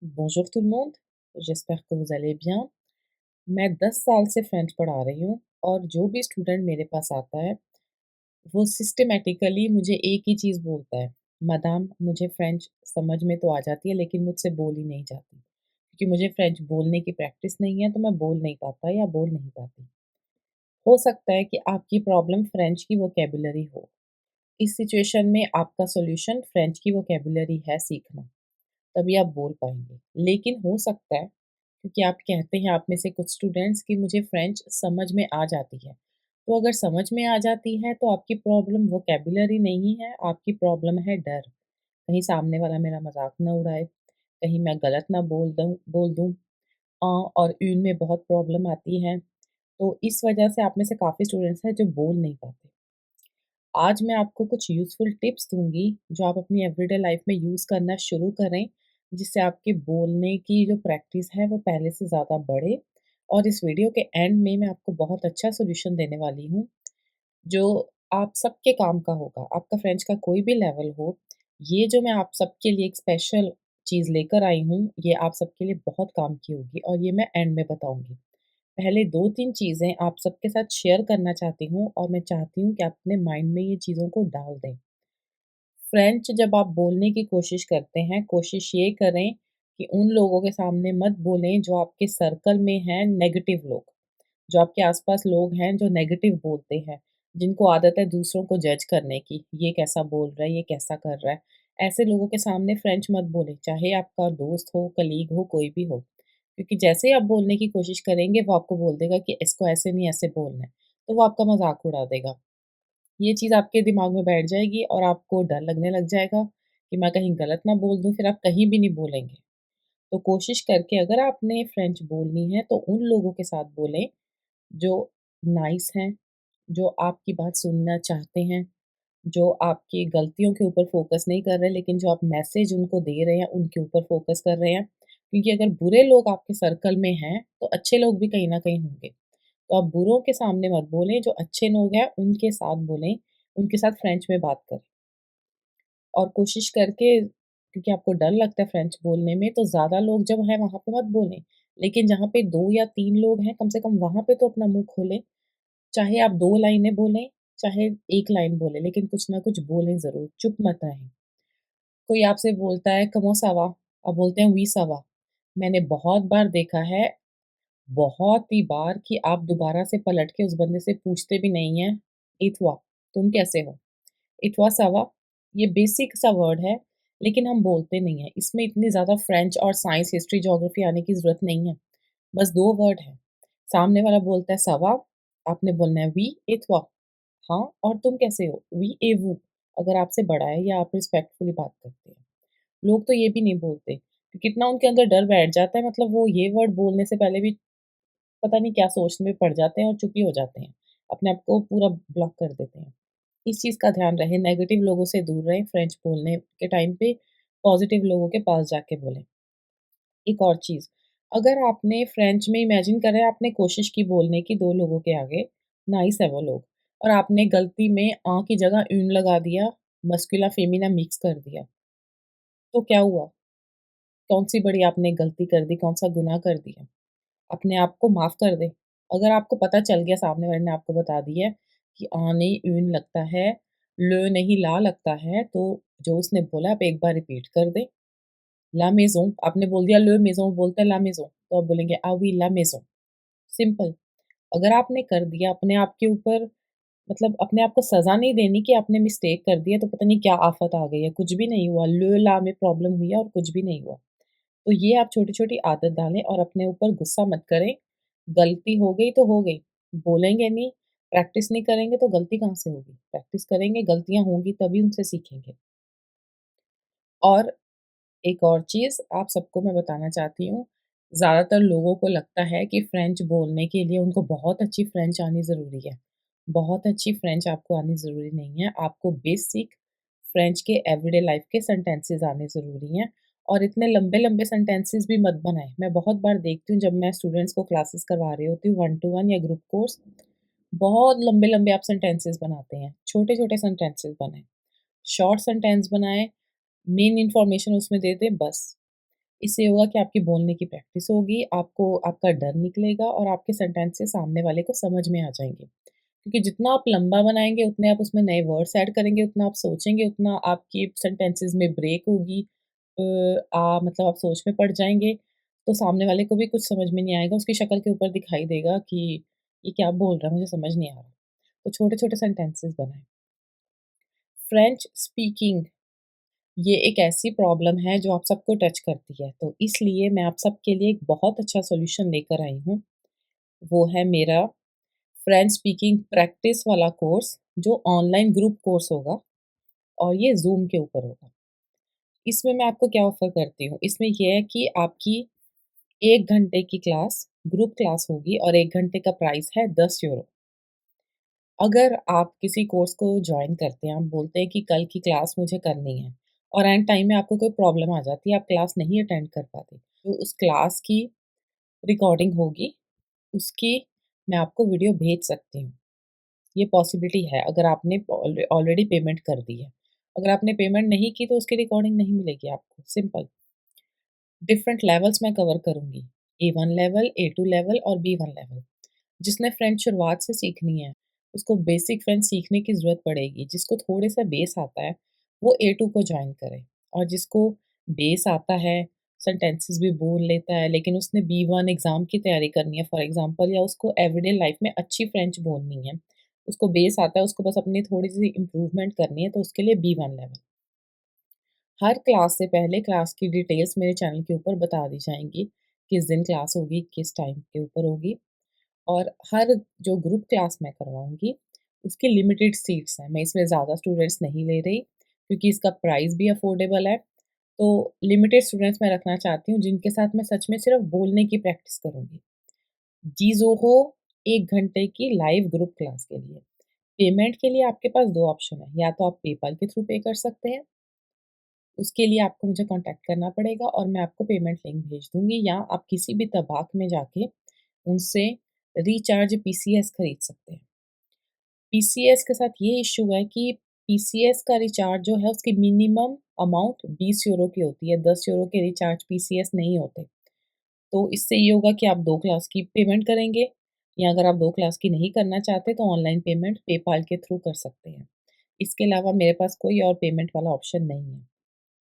Bonjour tout le monde, j'espère que vous allez bien। मैं 10 साल से फ्रेंच पढ़ा रही हूँ और जो भी स्टूडेंट मेरे पास आता है, वो सिस्टमैटिकली मुझे एक ही चीज़ बोलता है, "मदाम मुझे फ्रेंच समझ में तो आ जाती है लेकिन मुझसे बोली नहीं जाती, क्योंकि मुझे फ्रेंच बोलने की प्रैक्टिस नहीं है तो मैं बोल नहीं पाता या बोल नहीं पाती।" हो सकता है कि आपकी प्रॉब्लम फ्रेंच की वोकैब्युलरी हो। इस सिचुएशन में आपका सॉल्यूशन फ्रेंच की वोकैब्युलरी है सीखना। तभी आप बोल पाएँगे। लेकिन हो सकता है क्योंकि आप कहते हैं आप में से कुछ स्टूडेंट्स कि मुझे फ्रेंच समझ में आ जाती है। तो अगर समझ में आ जाती है तो आपकी प्रॉब्लम वोकैब्युलरी नहीं है, आपकी प्रॉब्लम है डर। कहीं सामने वाला मेरा मज़ाक ना उड़ाए, कहीं मैं गलत ना बोल दूँ। और ऊँ में बहुत प्रॉब्लम आती है। तो इस वजह से आप में से काफ़ी स्टूडेंट्स हैं जो बोल नहीं पाते। आज मैं आपको कुछ यूज़फुल टिप्स दूँगी, जो आप अपनी एवरीडे लाइफ़ में यूज़ करना शुरू करें, जिससे आपके बोलने की जो प्रैक्टिस है, वो पहले से ज़्यादा बढ़े। और इस वीडियो के एंड में मैं आपको बहुत अच्छा सॉल्यूशन देने वाली हूँ, जो आप सबके काम का होगा। आपका फ्रेंच का कोई भी लेवल हो, ये जो मैं आप सबके लिए एक स्पेशल चीज़ लेकर आई हूँ, ये आप सबके लिए बहुत काम की होगी और ये मैं एंड में बताऊँगी। पहले 2-3 चीज़ें आप सबके साथ शेयर करना चाहती हूँ और मैं चाहती हूँ कि आप अपने माइंड में ये चीज़ों को डाल दें। फ्रेंच जब आप बोलने की कोशिश करते हैं, कोशिश ये करें कि उन लोगों के सामने मत बोलें जो आपके सर्कल में हैं नेगेटिव लोग। जो आपके आस-पास लोग हैं जो नेगेटिव बोलते हैं, जिनको आदत है दूसरों को जज करने की, ये कैसा बोल रहा है, ये कैसा कर रहा है। ऐसे लोगों के सामने फ्रेंच मत बोलें, चाहे आपका दोस्त हो, कलीग हो, कोई भी हो। क्योंकि जैसे ही आप बोलने की कोशिश करेंगे, वो आपको बोल देगा कि इसको ऐसे नहीं ऐसे बोलना है, तो वो आपका मज़ाक उड़ा देगा। ये चीज़ आपके दिमाग में बैठ जाएगी और आपको डर लगने लग जाएगा कि मैं कहीं गलत ना बोल दूँ, फिर आप कहीं भी नहीं बोलेंगे। तो कोशिश करके अगर आपने फ्रेंच बोलनी है, तो उन लोगों के साथ बोलें जो नाइस हैं, जो आपकी बात सुनना चाहते हैं, जो आपकी गलतियों के ऊपर फ़ोकस नहीं कर रहे, लेकिन जो आप मैसेज उनको दे रहे हैं, उनके ऊपर फ़ोकस कर रहे हैं। क्योंकि अगर बुरे लोग आपके सर्कल में हैं, तो अच्छे लोग भी कहीं न कहीं होंगे। तो आप बुरों के सामने मत बोलें, जो अच्छे लोग हैं, उनके साथ बोलें, उनके साथ फ्रेंच में बात करें। और कोशिश करके क्योंकि आपको डर लगता है फ्रेंच बोलने में, तो ज़्यादा लोग जब हैं, वहाँ पे मत बोलें। लेकिन जहाँ पे 2 या 3 लोग हैं, कम से कम वहाँ पे तो अपना मुँह खोलें। चाहे आप 2 लाइनें बोलें, चाहे 1 लाइन बोलें, लेकिन कुछ ना कुछ बोलें ज़रूर, चुप मत रहें। कोई आपसे बोलता है कमो सा वा? आप बोलते हैं वी सा वा। मैंने बहुत बार देखा है, बहुत ही बार कि आप दोबारा से पलट के उस बंदे से पूछते भी नहीं हैं, इतवा, तुम कैसे हो? इतवा सा वा, ये बेसिक सा वर्ड है, लेकिन हम बोलते नहीं हैं। इसमें इतनी ज़्यादा फ्रेंच और साइंस, हिस्ट्री, ज्योग्राफी आने की ज़रूरत नहीं है। बस 2 वर्ड हैं। सामने वाला बोलता है सा वा, आपने बोलना है वी इतवा। हाँ, और तुम कैसे हो? वी एवू, अगर आपसे बड़ा है या आप रिस्पेक्टफुली बात करते हैं। लोग तो ये भी नहीं बोलते, कि कितना उनके अंदर डर बैठ जाता है, मतलब वो ये वर्ड बोलने से पहले भी पता नहीं क्या सोचने में पड़ जाते हैं और चुप ही हो जाते हैं। अपने आप को पूरा ब्लॉक कर देते हैं। इस चीज़ का ध्यान रहे, नेगेटिव लोगों से दूर रहें, फ्रेंच बोलने के टाइम पे पॉज़िटिव लोगों के पास जाके बोलें। एक और चीज़, अगर आपने फ्रेंच में इमेजिन करें आपने कोशिश की बोलने की 2 लोगों के आगे, नाइस है वो लोग, और आपने गलती में की जगह ऊँ लगा दिया, मस्कुला फेमिना मिक्स कर दिया, तो क्या हुआ? कौन-सी बड़ी आपने गलती कर दी, कौन-सा गुनाह कर दिया? अपने आप को माफ़ कर दें। अगर आपको पता चल गया सामने वाले ने आपको बता दिया है कि नहीं ऊँ लगता है, ल नहीं ला लगता है, तो जो उसने बोला आप एक बार रिपीट कर दें। ला मेज़ों, आपने बोल दिया ले मेज़ों, बोलता है ला मेज़ों, तो आप बोलेंगे ah oui la maison, simple. अगर आपने कर दिया अपने आप के ऊपर, मतलब अपने आप को सज़ा नहीं देनी कि आपने मिस्टेक कर दी है तो पता नहीं क्या आफ़त आ गई है, कुछ भी नहीं हुआ, ल ला में प्रॉब्लम हुई है और कुछ भी नहीं हुआ। तो ये आप छोटी-छोटी आदत डालें और अपने ऊपर गुस्सा मत करें। गलती हो गई तो हो गई, बोलेंगे नहीं, प्रैक्टिस नहीं करेंगे तो गलती कहाँ से होगी? प्रैक्टिस करेंगे, गलतियाँ होंगी तभी उनसे सीखेंगे। और एक और चीज़ आप सबको मैं बताना चाहती हूँ, ज़्यादातर लोगों को लगता है कि फ्रेंच बोलने के लिए उनको बहुत अच्छी फ्रेंच आनी ज़रूरी है। बहुत अच्छी फ्रेंच आपको आनी ज़रूरी नहीं है, आपको बेसिक फ्रेंच के एवरीडे लाइफ़ के सेंटेंसेस आने ज़रूरी हैं और इतने लंबे-लंबे सेंटेंसेस भी मत बनाएँ। मैं बहुत बार देखती हूँ जब मैं स्टूडेंट्स को क्लासेस करवा रही होती हूँ, 1 टू 1 या ग्रुप कोर्स, बहुत लंबे-लंबे आप सेंटेंसेस बनाते हैं। छोटे-छोटे सेंटेंसेस बनाएँ, शॉर्ट सेंटेंस बनाएँ, मेन इन्फॉर्मेशन उसमें दे दें बस। इससे होगा कि आपकी बोलने की प्रैक्टिस होगी, आपको आपका डर निकलेगा और आपके सेंटेंसेस सामने वाले को समझ में आ जाएँगे। क्योंकि जितना आप लंबा बनाएँगे, उतने आप उसमें नए वर्ड्स ऐड करेंगे, उतना आप सोचेंगे, उतना आपकी सेंटेंसेस में ब्रेक होगी। मतलब आप सोच में पड़ जाएँगे, तो सामने वाले को भी कुछ समझ में नहीं आएगा, उसकी शक्ल के ऊपर दिखाई देगा कि ये क्या बोल रहा है, मुझे समझ नहीं आ रहा। तो छोटे-छोटे सेंटेंसेस बनाएँ। फ्रेंच स्पीकिंग ये एक ऐसी प्रॉब्लम है जो आप सबको टच करती है, तो इसलिए मैं आप सबके लिए एक बहुत अच्छा सॉल्यूशन लेकर आई हूँ। वो है मेरा फ्रेंच स्पीकिंग प्रैक्टिस वाला कोर्स जो ऑनलाइन ग्रुप कोर्स होगा और ये ज़ूम के ऊपर होगा। इसमें मैं आपको क्या ऑफ़र करती हूँ, इसमें ये है कि आपकी 1 घंटे की क्लास ग्रुप क्लास होगी और 1 घंटे का प्राइस है €10। अगर आप किसी कोर्स को जॉइन करते हैं, आप बोलते हैं कि कल की क्लास मुझे करनी है और एंड टाइम में आपको कोई प्रॉब्लम आ जाती है, आप क्लास नहीं अटेंड कर पाते, तो उस क्लास की रिकॉर्डिंग होगी, उसकी मैं आपको वीडियो भेज सकती हूँ। ये पॉसिबिलिटी है अगर आपने ऑलरेडी पेमेंट कर दी है। अगर आपने पेमेंट नहीं की तो उसकी रिकॉर्डिंग नहीं मिलेगी आपको, सिंपल। डिफरेंट लेवल्स मैं कवर करूँगी, A1 लेवल, A2 लेवल और B1 लेवल। जिसने फ्रेंच शुरुआत से सीखनी है, उसको बेसिक फ्रेंच सीखने की ज़रूरत पड़ेगी। जिसको थोड़े-सा बेस आता है, वो A2 को जॉइन करे और जिसको बेस आता है, सेंटेंसेस भी बोल लेता है, लेकिन उसने B1 एग्ज़ाम की तैयारी करनी है फॉर एग्ज़ाम्पल या उसको एवरीडे लाइफ़ में अच्छी फ्रेंच बोलनी है। उसको बेस आता है, उसको बस अपनी थोड़ी-सी इम्प्रूवमेंट करनी है, तो उसके लिए B1 लेवल। हर क्लास से पहले क्लास की डिटेल्स मेरे चैनल के ऊपर बता दी जाएँगी, किस दिन क्लास होगी, किस टाइम के ऊपर होगी। और हर जो ग्रुप क्लास मैं करवाऊँगी, उसकी लिमिटेड सीट्स हैं। मैं इसमें ज़्यादा स्टूडेंट्स नहीं ले रही, क्योंकि इसका प्राइस भी अफ़ोर्डेबल है। तो लिमिटेड स्टूडेंट्स मैं रखना चाहती हूँ, जिनके साथ मैं सच में सिर्फ़ बोलने की प्रैक्टिस करूँगी। जी ज़ोहो 1 घंटे की लाइव ग्रुप क्लास के लिए। पेमेंट के लिए आपके पास 2 ऑप्शन हैं, या तो आप पेपैल के थ्रू पे कर सकते हैं, उसके लिए आपको मुझे कॉन्टैक्ट करना पड़ेगा और मैं आपको पेमेंट लिंक भेज दूँगी, या आप किसी भी तबाक में जाके उनसे रिचार्ज पीसीएस खरीद सकते हैं। पीसीएस के साथ ये इश्यू है कि पीसीएस का रिचार्ज जो है उसकी मिनिमम अमाउंट €20 की होती है, €10 के रिचार्ज पीसीएस नहीं होते। तो इससे ये होगा कि आप 2 क्लास की पेमेंट करेंगे, या अगर आप 2 क्लास की नहीं करना चाहते तो ऑनलाइन पेमेंट पेपाल के थ्रू कर सकते हैं। इसके अलावा मेरे पास कोई और पेमेंट वाला ऑप्शन नहीं है।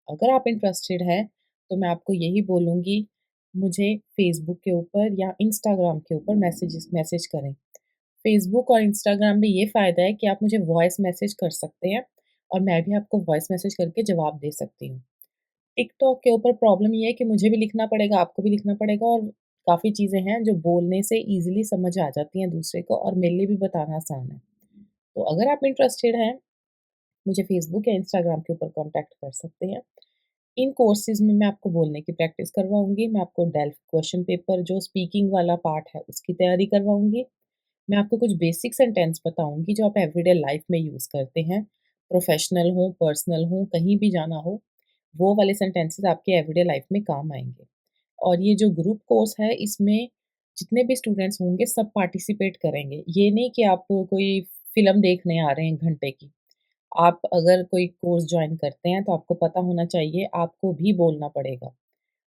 अगर आप इंटरेस्टेड हैं, तो मैं आपको यही बोलूँगी, मुझे फ़ेसबुक के ऊपर या इंस्टाग्राम के ऊपर मैसेज करें। फ़ेसबुक और इंस्टाग्राम में ये फ़ायदा है कि आप मुझे वॉइस मैसेज कर सकते हैं और मैं भी आपको वॉइस मैसेज करके जवाब दे सकती हूँ। टिकटॉक के ऊपर प्रॉब्लम ये है कि मुझे भी लिखना पड़ेगा, आपको भी लिखना पड़ेगा और काफ़ी चीज़ें हैं जो बोलने से ईज़िली समझ आ जाती हैं दूसरे को और मेरे लिए भी बताना आसान है। तो अगर आप इंटरेस्टेड हैं, मुझे फ़ेसबुक या इंस्टाग्राम के ऊपर कॉन्टैक्ट कर सकते हैं। इन कोर्सेज़ में मैं आपको बोलने की प्रैक्टिस करवाऊँगी, मैं आपको डेल्फ क्वेश्चन पेपर जो स्पीकिंग वाला पार्ट है, उसकी तैयारी करवाऊँगी। मैं आपको कुछ बेसिक सेंटेंस बताऊँगी जो आप एवरीडे लाइफ़ में यूज़ करते हैं। प्रोफ़ेशनल हो, पर्सनल हो, कहीं भी जाना हो, वो वाले सेंटेंसेस आपके एवरीडे लाइफ़ में काम आएँगे। और ये जो ग्रुप कोर्स है, इसमें जितने भी स्टूडेंट्स होंगे सब पार्टिसिपेट करेंगे। ये नहीं कि आप कोई फ़िल्म देखने आ रहे हैं 1 घंटे की। आप अगर कोई कोर्स जॉइन करते हैं तो आपको पता होना चाहिए आपको भी बोलना पड़ेगा,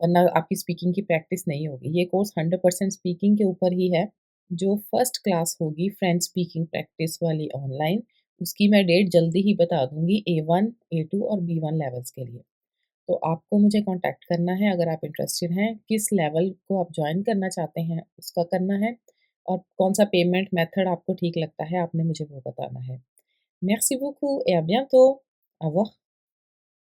वरना आपकी स्पीकिंग की प्रैक्टिस नहीं होगी। ये कोर्स 100% स्पीकिंग के ऊपर ही है। जो फर्स्ट क्लास होगी फ्रेंच स्पीकिंग प्रैक्टिस वाली ऑनलाइन, उसकी मैं डेट जल्दी ही बता दूँगी A1, A2 और B1 लेवल्स के लिए। तो आपको मुझे कॉन्टैक्ट करना है अगर आप इंटरेस्टेड हैं, किस लेवल को आप जॉइन करना चाहते हैं, उसका करना है और कौन-सा पेमेंट मेथड आपको ठीक लगता है, आपने मुझे वो बताना है। Merci beaucoup et à bientôt. Au revoir.